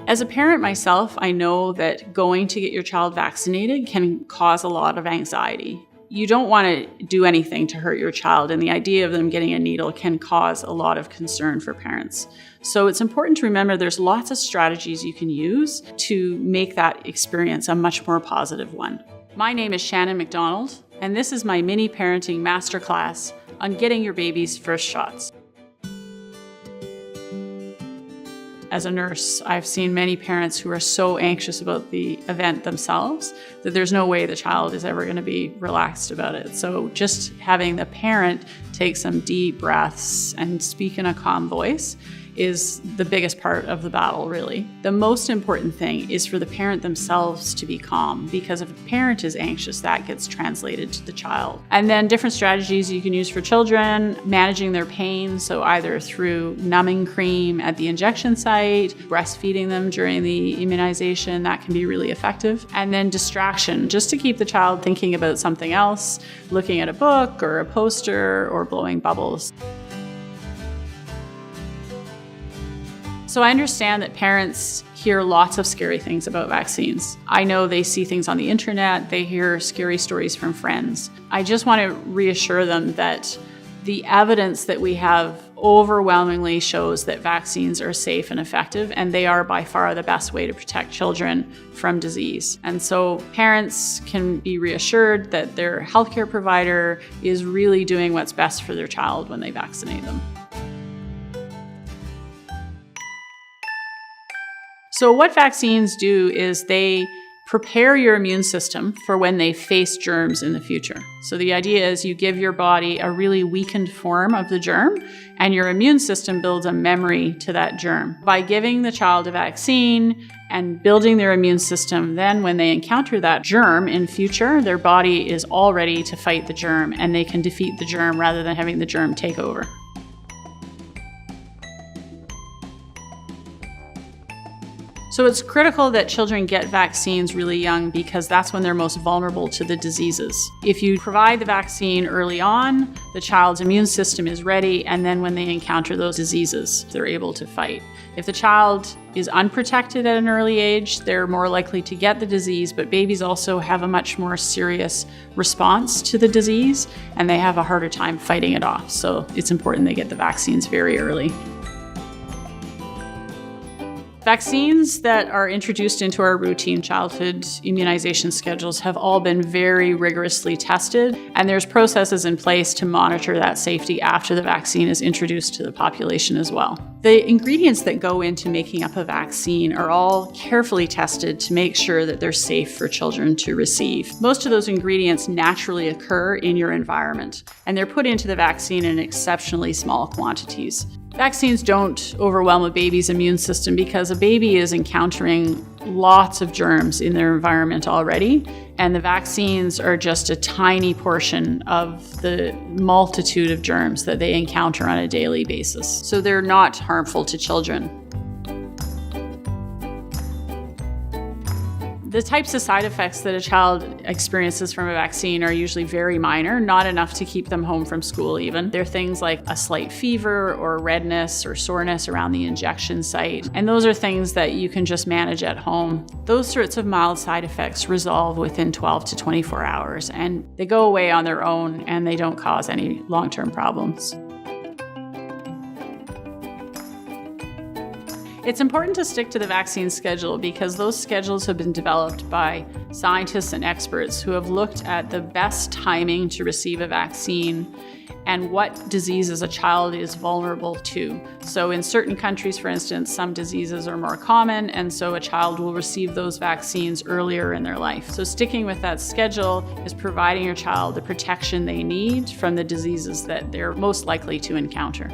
As a parent myself, I know that going to get your child vaccinated can cause a lot of anxiety. You don't want to do anything to hurt your child, and the idea of them getting a needle can cause a lot of concern for parents. So it's important to remember there's lots of strategies you can use to make that experience a much more positive one. My name is Shannon McDonald, and this is my mini parenting masterclass on getting your baby's first shots. As a nurse, I've seen many parents who are so anxious about the event themselves that there's no way the child is ever going to be relaxed about it. So just having the parent take some deep breaths and speak in a calm voice is the biggest part of the battle, really. The most important thing is for the parent themselves to be calm, because if a parent is anxious, that gets translated to the child. And then different strategies you can use for children, managing their pain, so either through numbing cream at the injection site, breastfeeding them during the immunization, that can be really effective. And then distraction, just to keep the child thinking about something else, looking at a book or a poster or blowing bubbles. So I understand that parents hear lots of scary things about vaccines. I know they see things on the internet, they hear scary stories from friends. I just want to reassure them that the evidence that we have overwhelmingly shows that vaccines are safe and effective, and they are by far the best way to protect children from disease. And so parents can be reassured that their healthcare provider is really doing what's best for their child when they vaccinate them. So what vaccines do is they prepare your immune system for when they face germs in the future. So the idea is you give your body a really weakened form of the germ, and your immune system builds a memory to that germ. By giving the child a vaccine and building their immune system, then when they encounter that germ in future, their body is all ready to fight the germ, and they can defeat the germ rather than having the germ take over. So it's critical that children get vaccines really young, because that's when they're most vulnerable to the diseases. If you provide the vaccine early on, the child's immune system is ready, and then when they encounter those diseases, they're able to fight. If the child is unprotected at an early age, they're more likely to get the disease, but babies also have a much more serious response to the disease, and they have a harder time fighting it off. So it's important they get the vaccines very early. Vaccines that are introduced into our routine childhood immunization schedules have all been very rigorously tested, and there's processes in place to monitor that safety after the vaccine is introduced to the population as well. The ingredients that go into making up a vaccine are all carefully tested to make sure that they're safe for children to receive. Most of those ingredients naturally occur in your environment, and they're put into the vaccine in exceptionally small quantities. Vaccines don't overwhelm a baby's immune system because a baby is encountering lots of germs in their environment already, and the vaccines are just a tiny portion of the multitude of germs that they encounter on a daily basis. So they're not harmful to children. The types of side effects that a child experiences from a vaccine are usually very minor, not enough to keep them home from school even. They're things like a slight fever or redness or soreness around the injection site. And those are things that you can just manage at home. Those sorts of mild side effects resolve within 12 to 24 hours, and they go away on their own, and they don't cause any long-term problems. It's important to stick to the vaccine schedule because those schedules have been developed by scientists and experts who have looked at the best timing to receive a vaccine and what diseases a child is vulnerable to. So in certain countries, for instance, some diseases are more common, and so a child will receive those vaccines earlier in their life. So sticking with that schedule is providing your child the protection they need from the diseases that they're most likely to encounter.